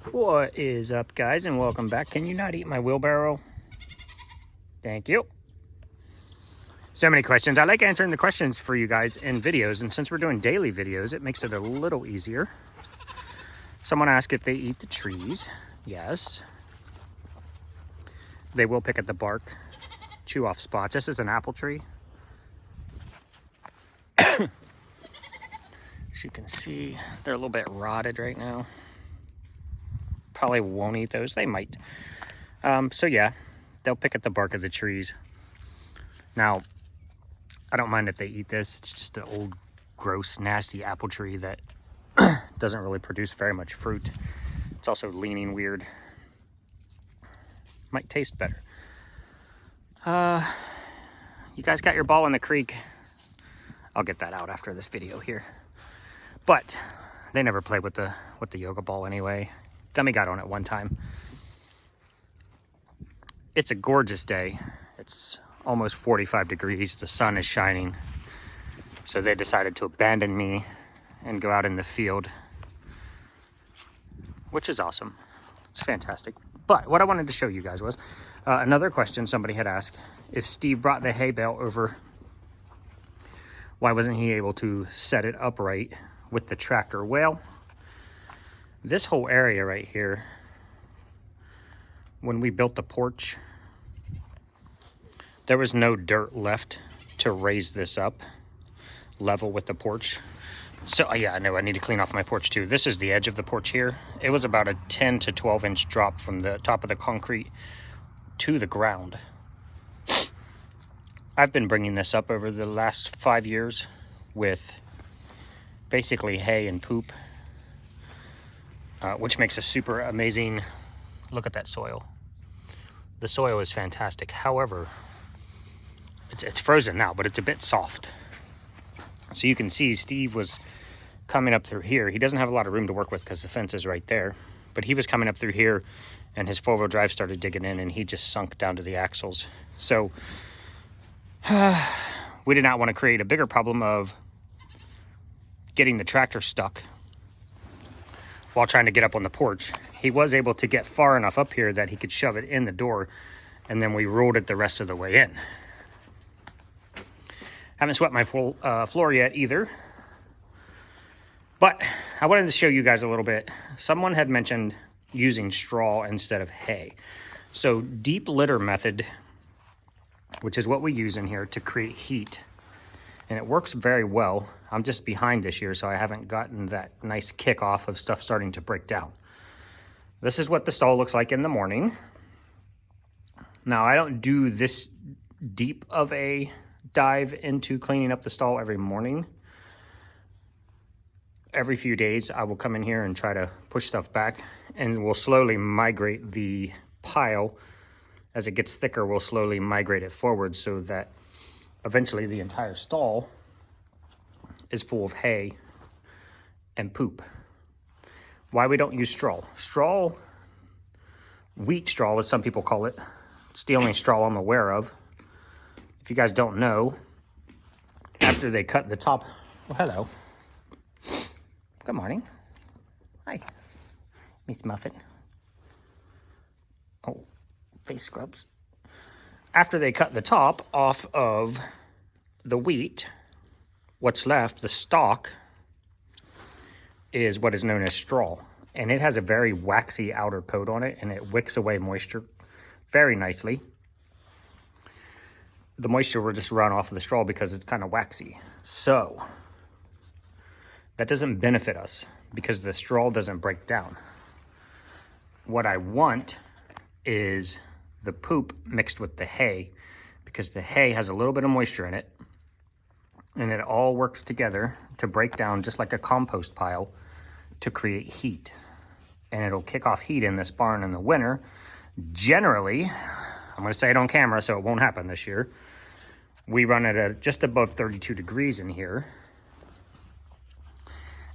What is up, guys, and welcome back. Can you not eat my wheelbarrow? Thank you. So many questions. I like answering the questions for you guys in videos, and since we're doing daily videos, it makes it a little easier. Someone asked if they eat the trees. Yes. They will pick at the bark, chew off spots. This is an apple tree. As you can see, they're a little bit rotted right now. Probably won't eat those. They might. So yeah, they'll pick at the bark of the trees. Now, I don't mind if they eat this. It's just an old, gross, nasty apple tree that doesn't really produce very much fruit. It's also leaning weird. Might taste better. You guys got your ball in the creek. I'll get that out after this video here. But they never played with the yoga ball anyway. Gummy got on it one time. It's a gorgeous day. It's almost 45 degrees. The sun is shining. So they decided to abandon me and go out in the field, which is awesome. It's fantastic. But what I wanted to show you guys was another question somebody had asked. If Steve brought the hay bale over, why wasn't he able to set it upright with the tractor? Well, this whole area right here, when we built the porch, there was no dirt left to raise this up level with the porch. So yeah, I know I need to clean off my porch too. This is the edge of the porch here. It was about a 10 to 12 inch drop from the top of the concrete to the ground. I've been bringing this up over the last 5 years with basically hay and poop, which makes a super amazing. Look at that soil. The soil is fantastic. However, it's frozen now, but it's a bit soft. So you can see Steve was coming up through here. He doesn't have a lot of room to work with because the fence is right there. But he was coming up through here and his four-wheel drive started digging in and he just sunk down to the axles. So we did not want to create a bigger problem of getting the tractor stuck while trying to get up on the porch. He was able to get far enough up here that he could shove it in the door, and then we rolled it the rest of the way in. Haven't swept my floor yet either. But I wanted to show you guys a little bit. Someone had mentioned using straw instead of hay. So deep litter method, which is what we use in here to create heat, and it works very well. I'm just behind this year, so I haven't gotten that nice kickoff of stuff starting to break down. This is what the stall looks like in the morning. Now, I don't do this deep of a dive into cleaning up the stall every morning. Every few days, I will come in here and try to push stuff back, and we'll slowly migrate the pile. As it gets thicker, we'll slowly migrate it forward so that eventually the entire stall is full of hay and poop. Why we don't use straw? Straw, wheat straw as some people call it. It's the only straw I'm aware of. If you guys don't know, after they cut the top, well, hello. Good morning. Hi, Miss Muffin. Oh, face scrubs. After they cut the top off of the wheat, what's left, the stalk, is what is known as straw. And it has a very waxy outer coat on it, and it wicks away moisture very nicely. The moisture will just run off of the straw because it's kind of waxy. So that doesn't benefit us because the straw doesn't break down. What I want is the poop mixed with the hay, because the hay has a little bit of moisture in it and it all works together to break down just like a compost pile to create heat. And it'll kick off heat in this barn in the winter. Generally, I'm going to say it on camera so it won't happen this year, we run at just above 32 degrees in here.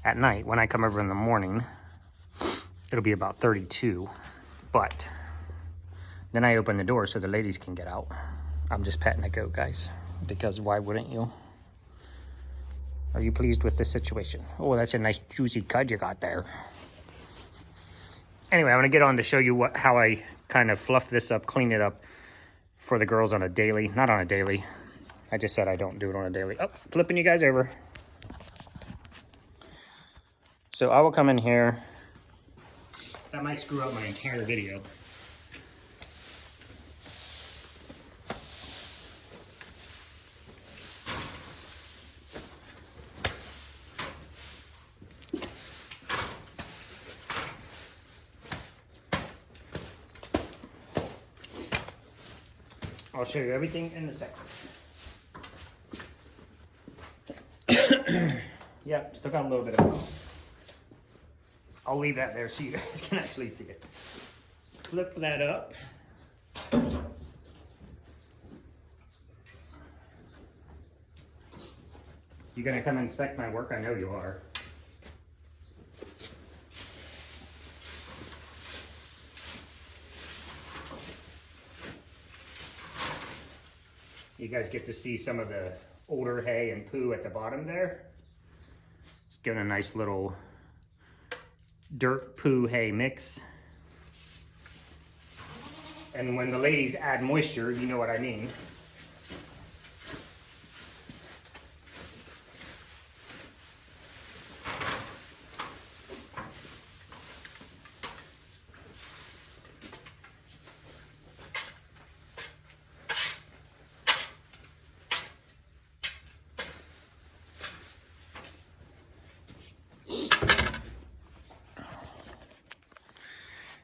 At night, when I come over in the morning, it'll be about 32, but then I open the door so the ladies can get out. I'm just petting a goat, guys, because why wouldn't you? Are you pleased with this situation? Oh, that's a nice juicy cud you got there. Anyway, I'm gonna get on to show you how I kind of fluff this up, clean it up for the girls on a daily. Not on a daily. I just said I don't do it on a daily. Oh, flipping you guys over. So I will come in here. That might screw up my entire video. I'll show you everything in a second. Yep, still got a little bit of it. I'll leave that there so you guys can actually see it. Flip that up. You gonna come inspect my work? I know you are. You guys get to see some of the older hay and poo at the bottom there. It's giving a nice little dirt poo hay mix. And when the ladies add moisture, you know what I mean.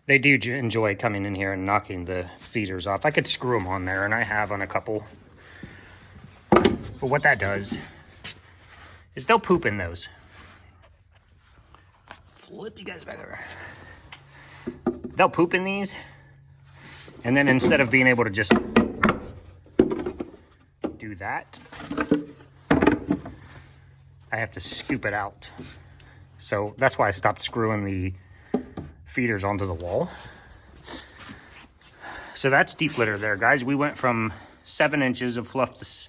They do enjoy coming in here and knocking the feeders off. I could screw them on there, and I have on a couple. But what that does is they'll poop in those. Flip you guys back over. They'll poop in these, and then instead of being able to just do that, I have to scoop it out. So that's why I stopped screwing the feeders onto the wall. So that's deep litter there, guys. We went from 7 inches of fluff to...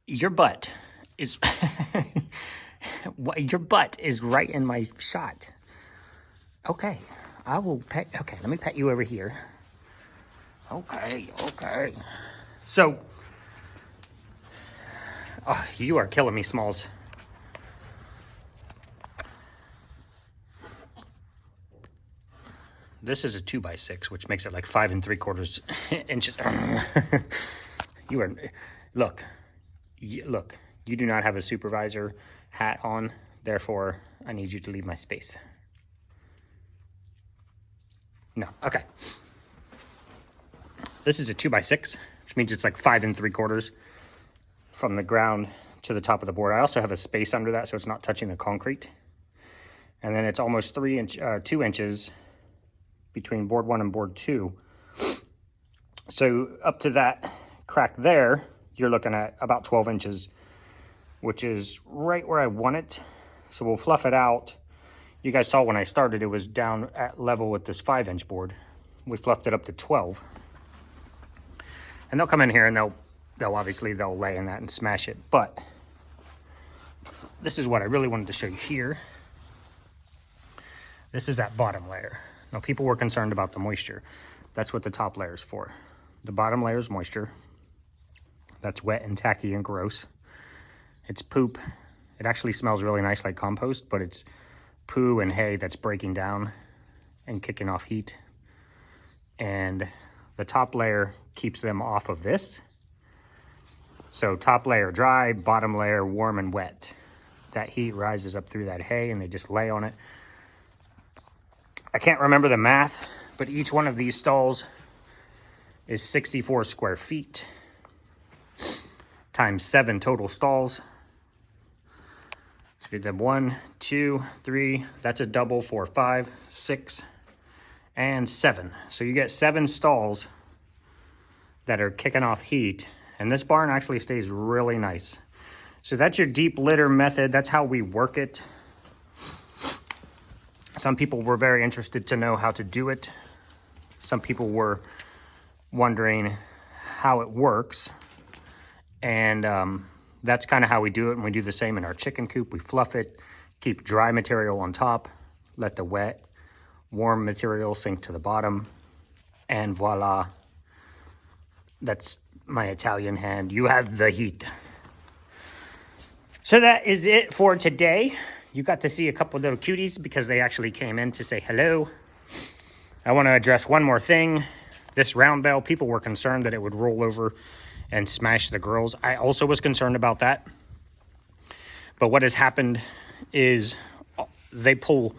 Your butt is... Your butt is right in my shot. Okay, I will pet... Okay, let me pet you over here. Okay. So... Oh, you are killing me, Smalls. This is a 2x6, which makes it like 5 3/4 inches. You are, look, you do not have a supervisor hat on. Therefore, I need you to leave my space. No, okay. This is a 2x6, which means it's like 5 3/4 from the ground to the top of the board. I also have a space under that, so it's not touching the concrete. And then it's almost 2 inches between board 1 and board 2. So up to that crack there, you're looking at about 12 inches, which is right where I want it. So we'll fluff it out. You guys saw when I started, it was down at level with this 5-inch board. We fluffed it up to 12. And they'll come in here and they'll obviously lay in that and smash it. But this is what I really wanted to show you here. This is that bottom layer. Now, people were concerned about the moisture. That's what the top layer is for. The bottom layer is moisture. That's wet and tacky and gross. It's poop. It actually smells really nice like compost, but it's poo and hay that's breaking down and kicking off heat. And the top layer keeps them off of this. So top layer dry, bottom layer warm and wet. That heat rises up through that hay and they just lay on it. I can't remember the math, but each one of these stalls is 64 square feet times 7 total stalls. So we did 1, 2, 3, that's a double, 4, 5, 6, and 7. So you get 7 stalls that are kicking off heat, and this barn actually stays really nice. So that's your deep litter method. That's how we work it. Some people were very interested to know how to do it. Some people were wondering how it works. And that's kind of how we do it. And we do the same in our chicken coop. We fluff it, keep dry material on top, let the wet warm material sink to the bottom, and voila, that's my Italian hand. You have the heat. So that is it for today. You got to see a couple little cuties because they actually came in to say hello. I want to address one more thing. This round bale, people were concerned that it would roll over and smash the girls. I also was concerned about that. But what has happened is they pull.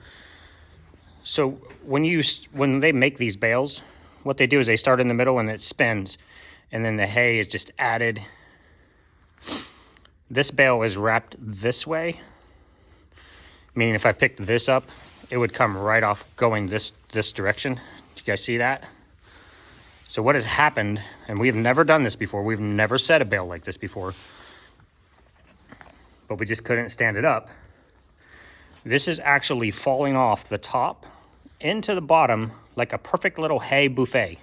So when they make these bales, what they do is they start in the middle and it spins, and then the hay is just added. This bale is wrapped this way, meaning if I picked this up, it would come right off going this direction. Do you guys see that? So what has happened, and we've never done this before, we've never set a bale like this before, but we just couldn't stand it up. This is actually falling off the top into the bottom like a perfect little hay buffet.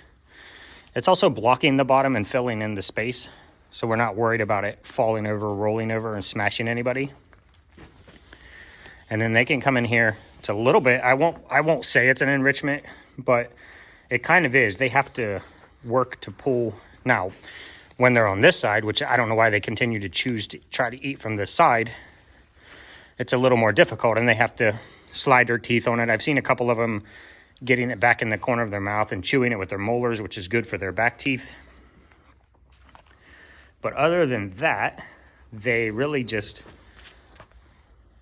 It's also blocking the bottom and filling in the space, so we're not worried about it falling over, rolling over, and smashing anybody. And then they can come in here. It's a little bit, I won't say it's an enrichment, but it kind of is. They have to work to pull. Now, when they're on this side, which I don't know why they continue to choose to try to eat from this side, it's a little more difficult, and they have to slide their teeth on it. I've seen a couple of them getting it back in the corner of their mouth and chewing it with their molars, which is good for their back teeth. But other than that, they really just,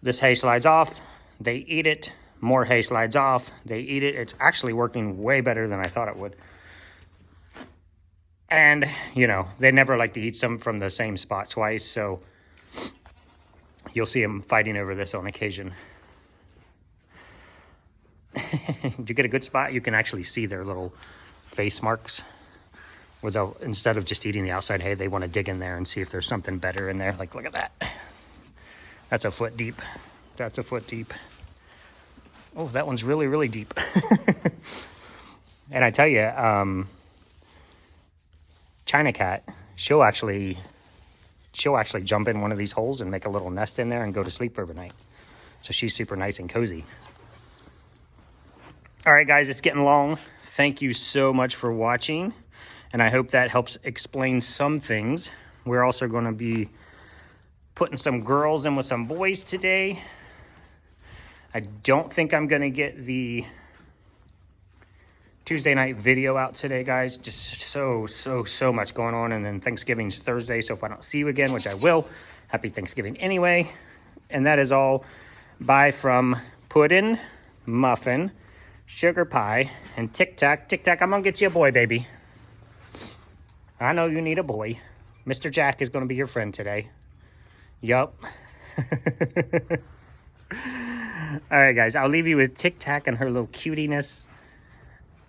this hay slides off, they eat it, more hay slides off, they eat it. It's actually working way better than I thought it would. And, you know, they never like to eat some from the same spot twice, so you'll see them fighting over this on occasion. Did you get a good spot? You can actually see their little face marks. Where they'll, instead of just eating the outside hay, they want to dig in there and see if there's something better in there. Like, look at that. That's a foot deep. That's a foot deep. Oh, that one's really, really deep. And I tell you, China cat, she'll actually jump in one of these holes and make a little nest in there and go to sleep overnight. So she's super nice and cozy. All right, guys, it's getting long. Thank you so much for watching, and I hope that helps explain some things. We're also going to be putting some girls in with some boys today. I don't think I'm going to get the Tuesday night video out today, guys. Just so much going on, and then Thanksgiving's Thursday, so if I don't see you again, which I will, happy Thanksgiving anyway. And that is all. Bye from Puddin', Muffin, Sugar Pie, and Tic Tac. Tic Tac, I'm gonna get you a boy, baby. I know you need a boy. Mr. Jack is gonna be your friend today. Yup. All right, guys, I'll leave you with Tic Tac and her little cutiness.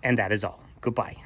And that is all. Goodbye.